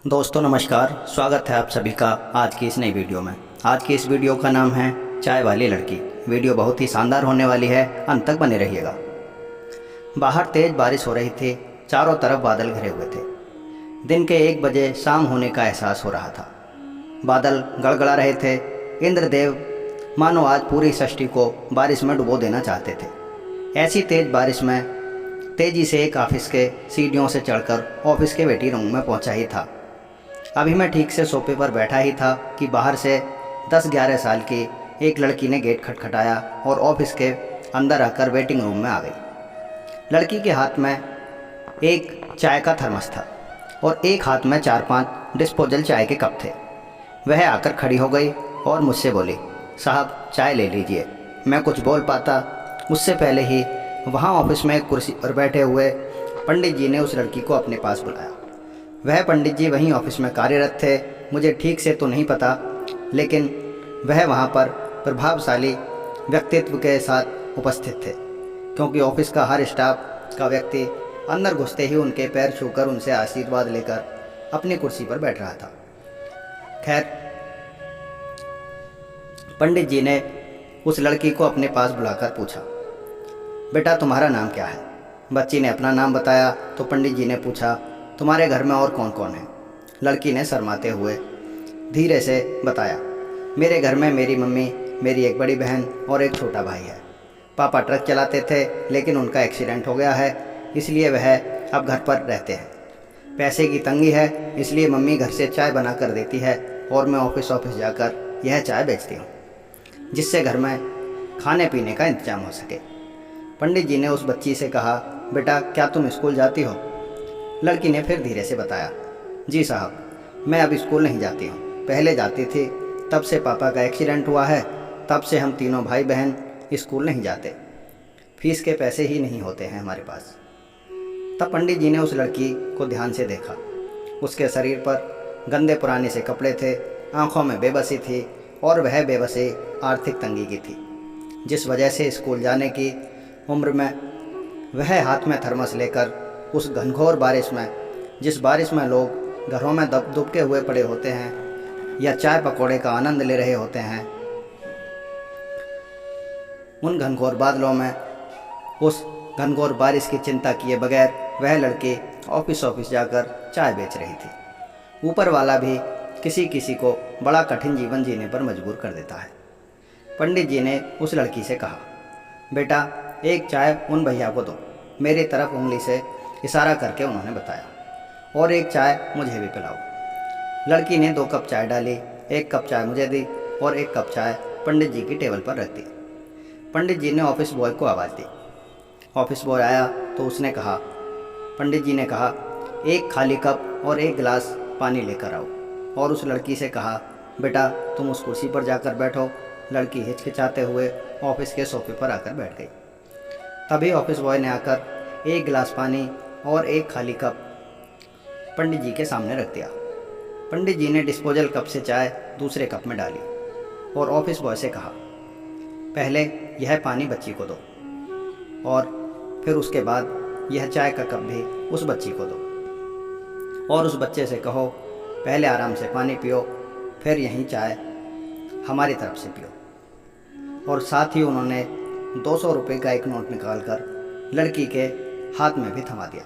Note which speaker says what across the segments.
Speaker 1: दोस्तों नमस्कार। स्वागत है आप सभी का आज की इस नई वीडियो में। आज की इस वीडियो का नाम है चाय वाली लड़की। वीडियो बहुत ही शानदार होने वाली है, अंत तक बने रहिएगा। बाहर तेज बारिश हो रही थी, चारों तरफ बादल घिरे हुए थे। दिन के 1 बजे शाम होने का एहसास हो रहा था। बादल गड़गड़ा रहे थे। इंद्रदेव मानो आज पूरी सृष्टि को बारिश में डुबो देना चाहते थे। ऐसी तेज बारिश में तेजी से एक ऑफिस के सीढ़ियों से चढ़कर ऑफिस के वेटिंग रूम में पहुंचा ही था। अभी मैं ठीक से सोफे पर बैठा ही था कि बाहर से 10-11 साल की एक लड़की ने गेट खटखटाया और ऑफिस के अंदर आकर वेटिंग रूम में आ गई। लड़की के हाथ में एक चाय का थर्मस था और एक हाथ में 4-5 डिस्पोजल चाय के कप थे। वह आकर खड़ी हो गई और मुझसे बोली, साहब चाय ले लीजिए। मैं कुछ बोल पाता उससे पहले ही वहाँ ऑफिस में एक कुर्सी पर बैठे हुए पंडित जी ने उस लड़की को अपने पास बुलाया। वह पंडित जी वहीं ऑफिस में कार्यरत थे। मुझे ठीक से तो नहीं पता, लेकिन वह वहाँ पर प्रभावशाली व्यक्तित्व के साथ उपस्थित थे, क्योंकि ऑफिस का हर स्टाफ का व्यक्ति अंदर घुसते ही उनके पैर छूकर उनसे आशीर्वाद लेकर अपनी कुर्सी पर बैठ रहा था। खैर, पंडित जी ने उस लड़की को अपने पास बुलाकर पूछा, बेटा तुम्हारा नाम क्या है? बच्ची ने अपना नाम बताया तो पंडित जी ने पूछा, तुम्हारे घर में और कौन कौन है? लड़की ने शर्माते हुए धीरे से बताया, मेरे घर में मेरी मम्मी, मेरी एक बड़ी बहन और एक छोटा भाई है। पापा ट्रक चलाते थे, लेकिन उनका एक्सीडेंट हो गया है, इसलिए वह अब घर पर रहते हैं। पैसे की तंगी है, इसलिए मम्मी घर से चाय बना कर देती है और मैं ऑफिस जाकर यह चाय बेचती हूँ, जिससे घर में खाने पीने का इंतजाम हो सके। पंडित जी ने उस बच्ची से कहा, बेटा क्या तुम स्कूल जाती हो? लड़की ने फिर धीरे से बताया, जी साहब, मैं अब स्कूल नहीं जाती हूँ। पहले जाती थी, तब से पापा का एक्सीडेंट हुआ है, तब से हम तीनों भाई बहन स्कूल नहीं जाते। फीस के पैसे ही नहीं होते हैं हमारे पास। तब पंडित जी ने उस लड़की को ध्यान से देखा। उसके शरीर पर गंदे पुराने से कपड़े थे, आंखों में बेबसी थी और वह बेबसी आर्थिक तंगी की थी, जिस वजह से स्कूल जाने की उम्र में वह हाथ में थर्मस लेकर उस घनघोर बारिश में, जिस बारिश में लोग घरों में दुबके हुए पड़े होते हैं या चाय पकौड़े का आनंद ले रहे होते हैं, उन घनघोर बादलों में उस घनघोर बारिश की चिंता किए बगैर वह लड़की ऑफिस जाकर चाय बेच रही थी। ऊपर वाला भी किसी किसी को बड़ा कठिन जीवन जीने पर मजबूर कर देता है। पंडित जी ने उस लड़की से कहा, बेटा एक चाय उन भैया को दो। मेरी तरफ उंगली से इशारा करके उन्होंने बताया, और एक चाय मुझे भी पिलाओ। लड़की ने 2 कप चाय डाली, 1 कप चाय मुझे दी और 1 कप चाय पंडित जी की टेबल पर रख दी। पंडित जी ने ऑफिस बॉय को आवाज़ दी। ऑफिस बॉय आया तो उसने कहा, पंडित जी ने कहा, 1 खाली कप और 1 गिलास पानी लेकर आओ, और उस लड़की से कहा, बेटा तुम उस कुर्सी पर जाकर बैठो। लड़की हिचकिचाते हुए ऑफिस के सोफे पर आकर बैठ गई। तभी ऑफिस बॉय ने आकर 1 गिलास पानी और 1 खाली कप पंडित जी के सामने रख दिया। पंडित जी ने डिस्पोजल कप से चाय दूसरे कप में डाली और ऑफिस बॉय से कहा, पहले यह पानी बच्ची को दो और फिर उसके बाद यह चाय का कप भी उस बच्ची को दो, और उस बच्चे से कहो, पहले आराम से पानी पियो, फिर यहीं चाय हमारी तरफ से पियो। और साथ ही उन्होंने 200 रुपये का एक नोट निकालकर लड़की के हाथ में भी थमा दिया।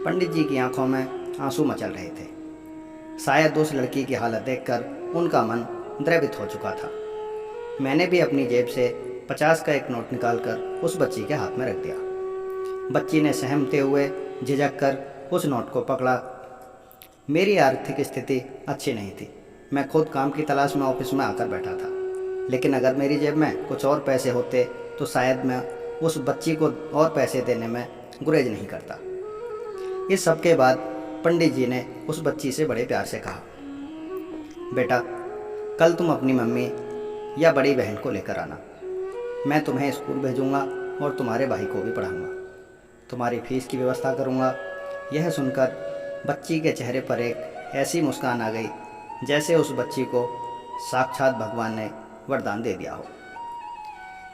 Speaker 1: पंडित जी की आंखों में आंसू मचल रहे थे। शायद उस लड़की की हालत देखकर उनका मन द्रवित हो चुका था। मैंने भी अपनी जेब से 50 का एक नोट निकालकर उस बच्ची के हाथ में रख दिया। बच्ची ने सहमते हुए झिझक कर उस नोट को पकड़ा। मेरी आर्थिक स्थिति अच्छी नहीं थी। मैं खुद काम की तलाश में ऑफिस में आकर बैठा था, लेकिन अगर मेरी जेब में कुछ और पैसे होते तो शायद मैं उस बच्ची को और पैसे देने में गुरेज नहीं करता। इस सब के बाद पंडित जी ने उस बच्ची से बड़े प्यार से कहा, बेटा कल तुम अपनी मम्मी या बड़ी बहन को लेकर आना। मैं तुम्हें स्कूल भेजूंगा और तुम्हारे भाई को भी पढ़ाऊंगा। तुम्हारी फीस की व्यवस्था करूंगा। यह सुनकर बच्ची के चेहरे पर एक ऐसी मुस्कान आ गई जैसे उस बच्ची को साक्षात भगवान ने वरदान दे दिया हो,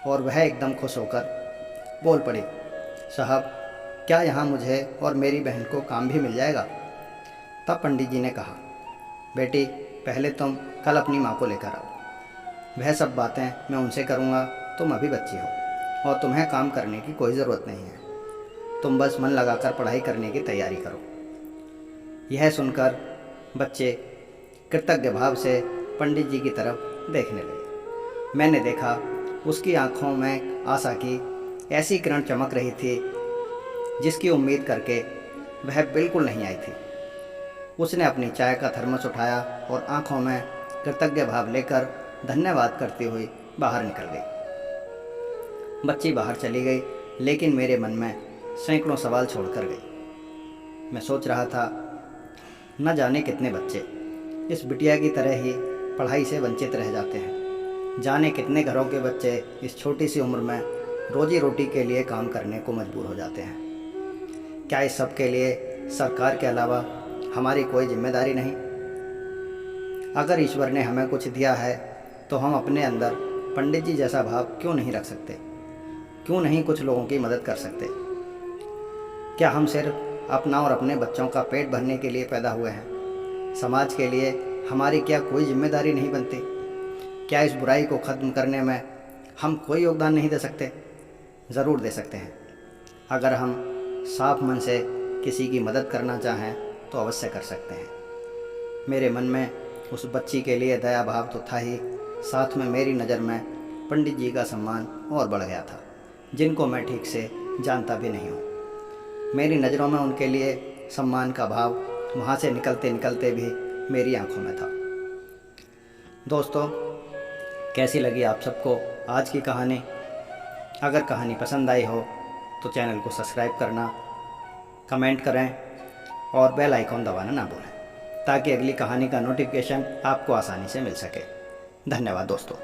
Speaker 1: और वह एकदम खुश होकर बोल पड़ी, साहब क्या यहाँ मुझे और मेरी बहन को काम भी मिल जाएगा? तब पंडित जी ने कहा, बेटी पहले तुम कल अपनी माँ को लेकर आओ। वह सब बातें मैं उनसे करूँगा। तुम अभी बच्ची हो और तुम्हें काम करने की कोई ज़रूरत नहीं है। तुम बस मन लगाकर पढ़ाई करने की तैयारी करो। यह सुनकर बच्चे कृतज्ञ भाव से पंडित जी की तरफ देखने लगे। मैंने देखा उसकी आंखों में आशा की ऐसी किरण चमक रही थी जिसकी उम्मीद करके वह बिल्कुल नहीं आई थी। उसने अपनी चाय का थर्मस उठाया और आंखों में कृतज्ञ भाव लेकर धन्यवाद करती हुई बाहर निकल गई। बच्ची बाहर चली गई, लेकिन मेरे मन में सैकड़ों सवाल छोड़कर गई। मैं सोच रहा था, न जाने कितने बच्चे इस बिटिया की तरह ही पढ़ाई से वंचित रह जाते हैं। जाने कितने घरों के बच्चे इस छोटी सी उम्र में रोजी रोटी के लिए काम करने को मजबूर हो जाते हैं। क्या इस सब के लिए सरकार के अलावा हमारी कोई जिम्मेदारी नहीं? अगर ईश्वर ने हमें कुछ दिया है तो हम अपने अंदर पंडित जी जैसा भाव क्यों नहीं रख सकते? क्यों नहीं कुछ लोगों की मदद कर सकते? क्या हम सिर्फ अपना और अपने बच्चों का पेट भरने के लिए पैदा हुए हैं? समाज के लिए हमारी क्या कोई जिम्मेदारी नहीं बनती? क्या इस बुराई को ख़त्म करने में हम कोई योगदान नहीं दे सकते? ज़रूर दे सकते हैं। अगर हम साफ मन से किसी की मदद करना चाहें तो अवश्य कर सकते हैं। मेरे मन में उस बच्ची के लिए दया भाव तो था ही, साथ में मेरी नज़र में पंडित जी का सम्मान और बढ़ गया था, जिनको मैं ठीक से जानता भी नहीं हूँ। मेरी नज़रों में उनके लिए सम्मान का भाव वहाँ से निकलते निकलते भी मेरी आंखों में था। दोस्तों, कैसी लगी आप सबको आज की कहानी? अगर कहानी पसंद आई हो तो चैनल को सब्सक्राइब करना, कमेंट करें और बेल आइकॉन दबाना ना भूलें, ताकि अगली कहानी का नोटिफिकेशन आपको आसानी से मिल सके। धन्यवाद दोस्तों।